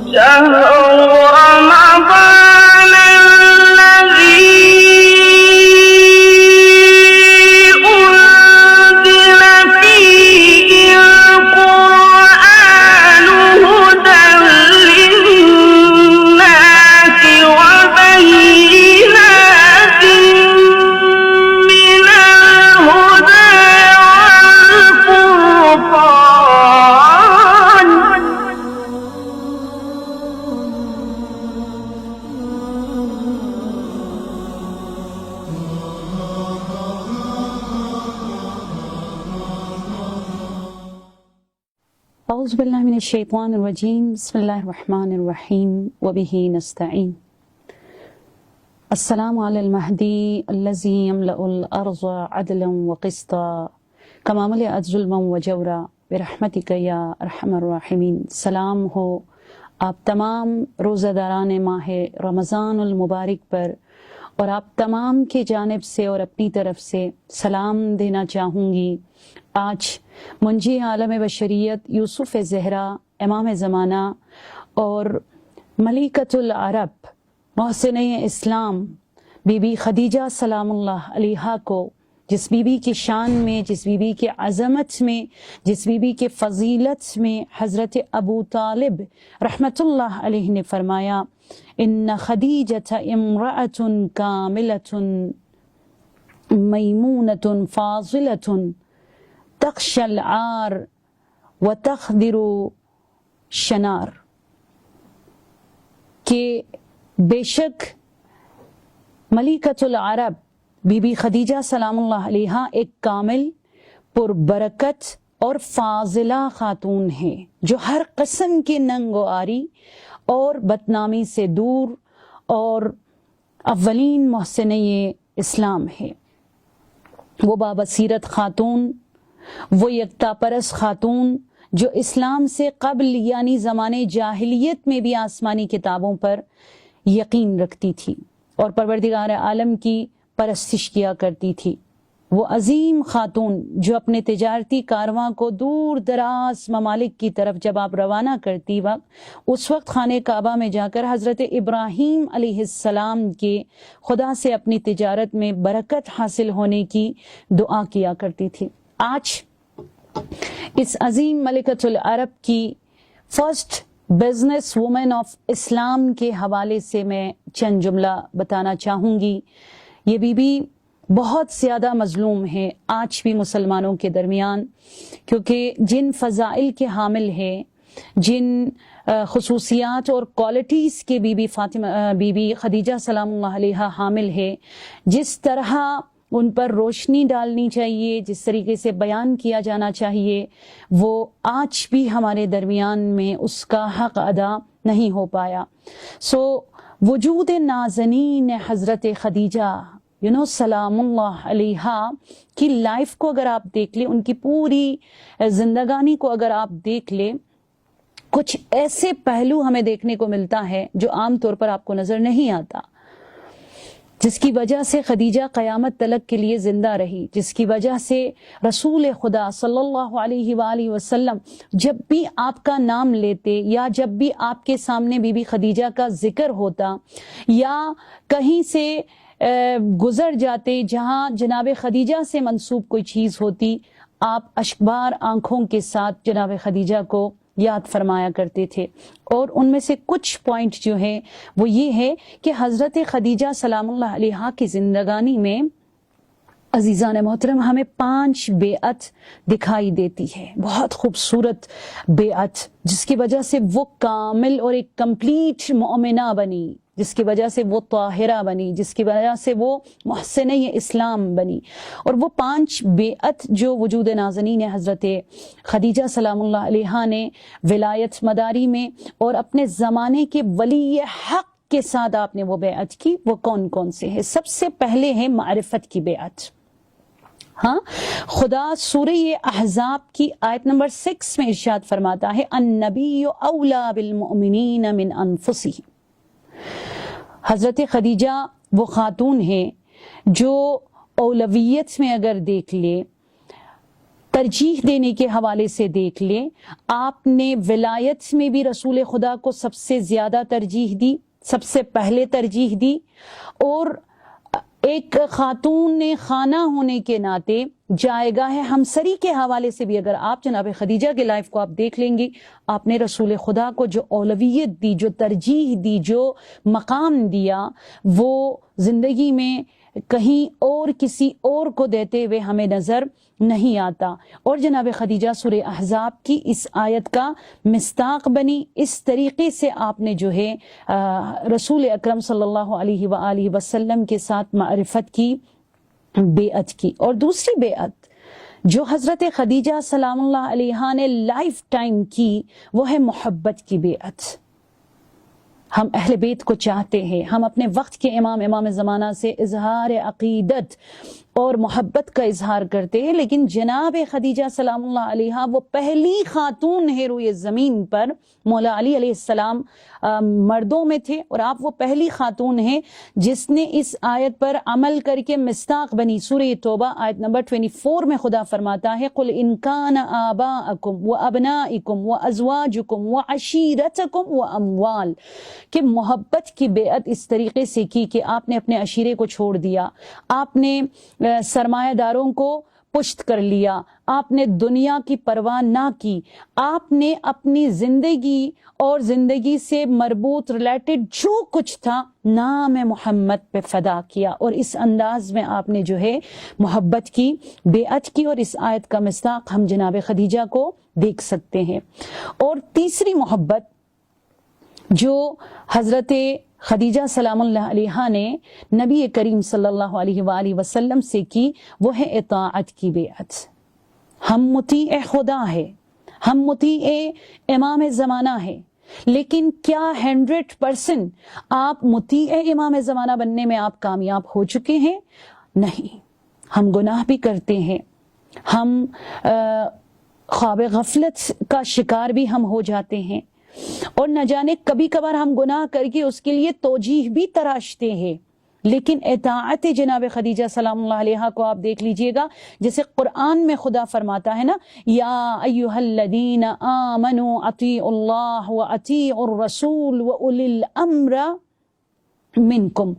شهر رمضان الذي أنزل فيه القرآن هدى للناس وبينات من الهدى والفرقان. اعوذ باللہ من الشیطان الرجیم بسم اللہ الرحمن الرحیم وبہ نستعین. السلام علی المہدی الذی یملأ الارض عدلا وقسطا کما ملئت ظلما وجورا برحمتک یا ارحم الراحمین. سلام ہو آپ تمام روزہ داران ماہ رمضان المبارک پر، اور آپ تمام کی جانب سے اور اپنی طرف سے سلام دینا چاہوں گی. آج منجی عالم بشریت یوسف زہرا امام زمانہ اور ملکۃ العرب محسنہ اسلام بی بی خدیجہ سلام اللہ علیہا کو، جس بی بی کی شان میں، جس بی بی کی عظمت میں، جس بی بی کے فضیلت میں حضرت ابو طالب رحمۃ اللہ علیہ نے فرمایا ان خدیجۃ امرأۃ کاملۃ میمونۃ فاضلۃ تخشى العار وتخدر شنار، کہ بے شک ملکۃ العرب بی بی خدیجہ سلام اللہ علیہا ایک کامل، پربرکت اور فاضلہ خاتون ہے جو ہر قسم کی ننگ و آری اور بدنامی سے دور اور اولین محسنہ اسلام ہے. وہ بابصیرت خاتون، وہ یکتا پرست خاتون جو اسلام سے قبل یعنی زمانے جاہلیت میں بھی آسمانی کتابوں پر یقین رکھتی تھی اور پروردگار عالم کی پرستش کیا کرتی تھی. وہ عظیم خاتون جو اپنے تجارتی کارواں کو دور دراز ممالک کی طرف جب آپ روانہ کرتی وقت، اس وقت خانہ کعبہ میں جا کر حضرت ابراہیم علیہ السلام کے خدا سے اپنی تجارت میں برکت حاصل ہونے کی دعا کیا کرتی تھی. آج اس عظیم ملکۃ العرب کی فرسٹ بزنس وومن آف اسلام کے حوالے سے میں چند جملہ بتانا چاہوں گی. یہ بی بی بہت زیادہ مظلوم ہے آج بھی مسلمانوں کے درمیان، کیونکہ جن فضائل کے حامل ہے، جن خصوصیات اور کوالٹیز کے بی بی خدیجہ سلام اللہ علیہا حامل ہے، جس طرح ان پر روشنی ڈالنی چاہیے، جس طریقے سے بیان کیا جانا چاہیے، وہ آج بھی ہمارے درمیان میں اس کا حق ادا نہیں ہو پایا. وجود نازنین حضرت خدیجہ سلام اللہ علیہا کی لائف کو اگر آپ دیکھ لیں، ان کی پوری زندگانی کو اگر آپ دیکھ لیں، کچھ ایسے پہلو ہمیں دیکھنے کو ملتا ہے جو عام طور پر آپ کو نظر نہیں آتا، جس کی وجہ سے خدیجہ قیامت تلک کے لیے زندہ رہی، جس کی وجہ سے رسول خدا صلی اللہ علیہ وآلہ وسلم جب بھی آپ کا نام لیتے یا جب بھی آپ کے سامنے بی بی خدیجہ کا ذکر ہوتا یا کہیں سے گزر جاتے جہاں جناب خدیجہ سے منسوب کوئی چیز ہوتی، آپ اشکبار آنکھوں کے ساتھ جناب خدیجہ کو یاد فرمایا کرتے تھے. اور ان میں سے کچھ پوائنٹ جو ہے وہ یہ ہے کہ حضرت خدیجہ سلام اللہ علیہا کی زندگانی میں عزیزان محترم ہمیں 5 بیعت دکھائی دیتی ہے، بہت خوبصورت بیعت، جس کی وجہ سے وہ کامل اور ایک کمپلیٹ مومنہ بنی، جس کی وجہ سے وہ طاہرہ بنی، جس کی وجہ سے وہ محسنہ اسلام بنی. اور وہ 5 بیعت جو وجود نازنین حضرت خدیجہ سلام اللہ علیہا نے ولایت مداری میں اور اپنے زمانے کے ولی حق کے ساتھ آپ نے وہ بیعت کی، وہ کون کون سے ہیں؟ سب سے پہلے ہے معرفت کی بیعت. ہاں، خدا سورہ احزاب کی آیت نمبر 6 میں ارشاد فرماتا ہے النبی اولا بالمؤمنین من انفسہم. حضرت خدیجہ وہ خاتون ہیں جو اولویت میں اگر دیکھ لے، ترجیح دینے کے حوالے سے دیکھ لیں، آپ نے ولایت میں بھی رسول خدا کو سب سے زیادہ ترجیح دی، سب سے پہلے ترجیح دی، اور ایک خاتون خانہ ہونے کے ناطے جائے گاہ ہمسری کے حوالے سے بھی اگر آپ جناب خدیجہ کے لائف کو آپ دیکھ لیں گی، آپ نے رسول خدا کو جو اولویت دی، جو ترجیح دی، جو مقام دیا، وہ زندگی میں کہیں اور کسی اور کو دیتے ہوئے ہمیں نظر نہیں آتا۔ اور جناب خدیجہ سورہ احزاب کی اس آیت کا مصداق بنی، اس طریقے سے آپ نے جو ہے رسول اکرم صلی اللہ علیہ وآلہ وسلم کے ساتھ معرفت کی، بیعت کی۔ اور دوسری بیعت جو حضرت خدیجہ سلام اللہ علیہا نے لائف ٹائم کی، وہ ہے محبت کی بیعت۔ ہم اہل بیت کو چاہتے ہیں، ہم اپنے وقت کے امام زمانہ سے اظہار عقیدت اور محبت کا اظہار کرتے ہیں، لیکن جناب خدیجہ سلام اللہ علیہا وہ پہلی خاتون ہے روئے زمین پر، مولا علی علیہ السلام مردوں میں تھے اور آپ وہ پہلی خاتون ہیں جس نے اس آیت پر عمل کر کے مصداق بنی۔ سورہ توبہ آیت نمبر 24 میں خدا فرماتا ہے قُلْ إِنْ كَانَ آبَاءَكُمْ وَأَبْنَائِكُمْ وَأَزْوَاجُكُمْ وَعَشِيرَتَكُمْ وَأَمْوَالٌ، کہ محبت کی بیعت اس طریقے سے کی کہ آپ نے اپنے عشیرے کو چھوڑ دیا، آپ نے سرمایہ داروں کو پشت کر لیا، آپ نے دنیا کی پرواہ نہ کی، آپ نے اپنی زندگی اور زندگی سے مربوط ریلیٹڈ جو کچھ تھا نام محمد پہ فدا کیا، اور اس انداز میں آپ نے جو ہے محبت کی بیعت کی، اور اس آیت کا مصداق ہم جناب خدیجہ کو دیکھ سکتے ہیں۔ اور تیسری محبت جو حضرت خدیجہ سلام اللہ علیہا نے نبی کریم صلی اللہ علیہ وآلہ وسلم سے کی، وہ ہے اطاعت کی بیعت۔ ہم مطیع خدا ہے، ہم مطیع امام زمانہ ہے، لیکن کیا 100% آپ مطیع امام زمانہ بننے میں آپ کامیاب ہو چکے ہیں؟ نہیں، ہم گناہ بھی کرتے ہیں، ہم خواب غفلت کا شکار بھی ہم ہو جاتے ہیں، اور نہ جانے کبھی کبھار ہم گناہ کر کے اس کے لیے توجیہ بھی تراشتے ہیں، لیکن اطاعت جناب خدیجہ سلام اللہ علیہا کو آپ دیکھ لیجئے گا، جیسے قرآن میں خدا فرماتا ہے نا، یا ایہا الذین آمنوا اطیعوا اللہ واطیعوا الرسول واولی الامر منکم۔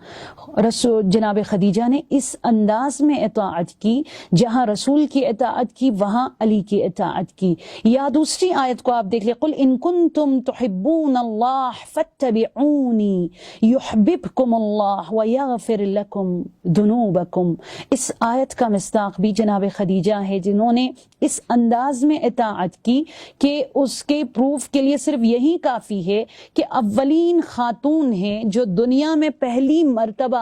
رسول جناب خدیجہ نے اس انداز میں اطاعت کی، جہاں رسول کی اطاعت کی وہاں علی کی اطاعت کی۔ یا دوسری آیت کو آپ دیکھ لیں، قل ان کنتم تحبون اللہ فاتبعونی یحببکم اللہ ویغفر لکم ذنوبکم۔ اس آیت کا مصداق بھی جناب خدیجہ ہے، جنہوں نے اس انداز میں اطاعت کی کہ اس کے پروف کے لیے صرف یہی کافی ہے کہ اولین خاتون ہیں جو دنیا میں پہلی مرتبہ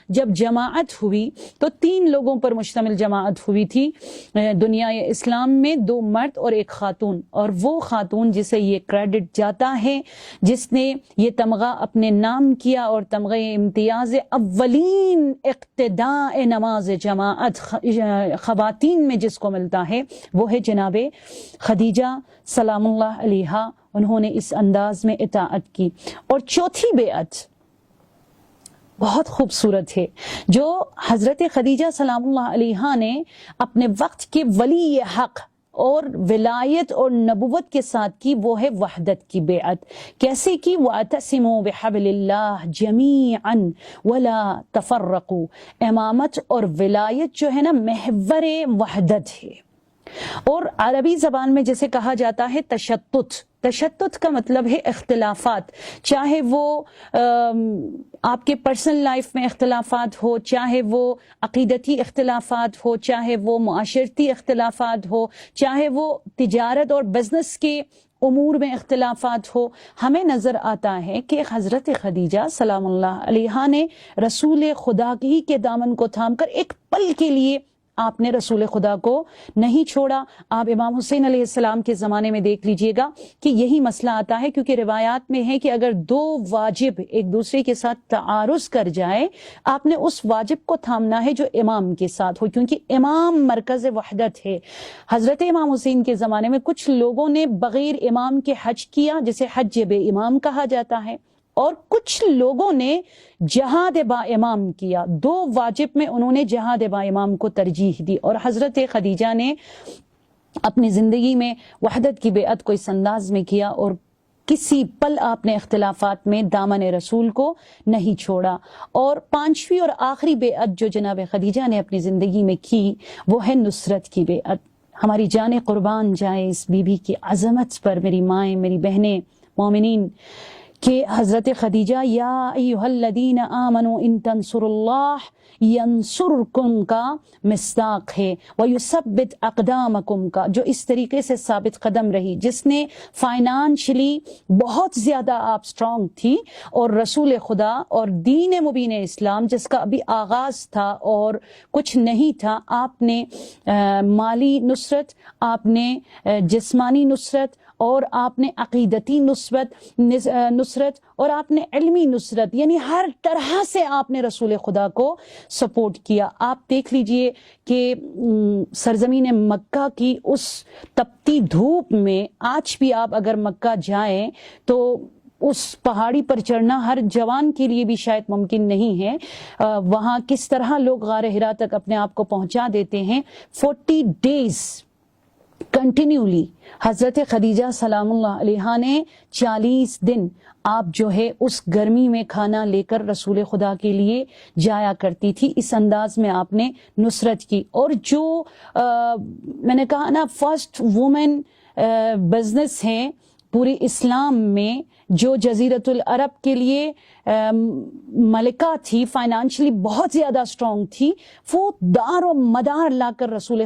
جب جماعت ہوئی تو 3 لوگوں پر مشتمل جماعت ہوئی تھی دنیا اسلام میں، 2 مرد اور 1 خاتون، اور وہ خاتون جسے یہ کریڈٹ جاتا ہے، جس نے یہ تمغہ اپنے نام کیا، اور تمغہ امتیاز اولین اقتداء نماز جماعت خواتین میں جس کو ملتا ہے، وہ ہے جناب خدیجہ سلام اللہ علیہا۔ انہوں نے اس انداز میں اطاعت کی۔ اور چوتھی بیعت بہت خوبصورت ہے جو حضرت خدیجہ سلام اللہ علیہا نے اپنے وقت کے ولی حق اور ولایت اور نبوت کے ساتھ کی، وہ ہے وحدت کی بیعت۔ کیسے کی؟ وَاعْتَصِمُوا بِحَبْلِ اللَّهِ جَمِيعًا وَلَا تَفَرَّقُوا۔ امامت اور ولایت جو ہے نا محور وحدت ہے، اور عربی زبان میں جیسے کہا جاتا ہے تشتت کا مطلب ہے اختلافات، چاہے وہ آپ کے پرسنل لائف میں اختلافات ہو، چاہے وہ عقیدتی اختلافات ہو، چاہے وہ معاشرتی اختلافات ہو، چاہے وہ تجارت اور بزنس کے امور میں اختلافات ہو۔ ہمیں نظر آتا ہے کہ حضرت خدیجہ سلام اللہ علیہا نے رسول خدا ہی کے دامن کو تھام کر ایک پل کے لیے آپ نے رسول خدا کو نہیں چھوڑا۔ آپ امام حسین علیہ السلام کے زمانے میں دیکھ لیجئے گا کہ یہی مسئلہ آتا ہے، کیونکہ روایات میں ہے کہ اگر 2 واجب ایک دوسرے کے ساتھ تعارض کر جائے، آپ نے اس واجب کو تھامنا ہے جو امام کے ساتھ ہو، کیونکہ امام مرکز وحدت ہے۔ حضرت امام حسین کے زمانے میں کچھ لوگوں نے بغیر امام کے حج کیا، جسے حج بے امام کہا جاتا ہے، اور کچھ لوگوں نے جہاد با امام کیا۔ 2 واجب میں انہوں نے جہاد با امام کو ترجیح دی، اور حضرت خدیجہ نے اپنی زندگی میں وحدت کی بیعت کو اس انداز میں کیا اور کسی پل آپ نے اختلافات میں دامن رسول کو نہیں چھوڑا. اور پانچویں اور آخری بیعت جو جناب خدیجہ نے اپنی زندگی میں کی وہ ہے نصرت کی بیعت. ہماری جانیں قربان جائیں اس بی بی کی عظمت پر، میری مائیں، میری بہنیں مومنین، کہ حضرت خدیجہ یا ایھا الذین آمنوا ان تنصروا اللہ ینصرکم کا مصداق ہے، ویثبت اقدامکم کا، جو اس طریقے سے ثابت قدم رہی، جس نے فائنانشلی بہت زیادہ آپ سٹرونگ تھی، اور رسول خدا اور دین مبین اسلام جس کا ابھی آغاز تھا اور کچھ نہیں تھا، آپ نے مالی نصرت، آپ نے جسمانی نصرت، اور آپ نے عقیدتی نصرت اور آپ نے علمی نصرت، یعنی ہر طرح سے آپ نے رسول خدا کو سپورٹ کیا. آپ دیکھ لیجئے کہ سرزمین مکہ کی اس تپتی دھوپ میں آج بھی آپ اگر مکہ جائیں تو اس پہاڑی پر چڑھنا ہر جوان کے لیے بھی شاید ممکن نہیں ہے. وہاں کس طرح لوگ غار حرا تک اپنے آپ کو پہنچا دیتے ہیں. 40 days کنٹینیولی حضرت خدیجہ سلام اللہ علیہا نے 40 دن آپ جو ہے اس گرمی میں کھانا لے کر رسول خدا کے لیے جایا کرتی تھی. اس انداز میں آپ نے نصرت کی. اور جو میں نے کہا نا فرسٹ وومن بزنس ہیں پورے اسلام میں، جو جزیرت العرب کے لیے ملکہ تھی، فائنانشلی بہت زیادہ سٹرونگ تھی، وہ دار و مدار لا کر رسول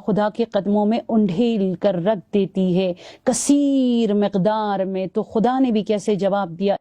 خدا کے قدموں میں انڈھیل کر رکھ دیتی ہے کثیر مقدار میں. تو خدا نے بھی کیسے جواب دیا.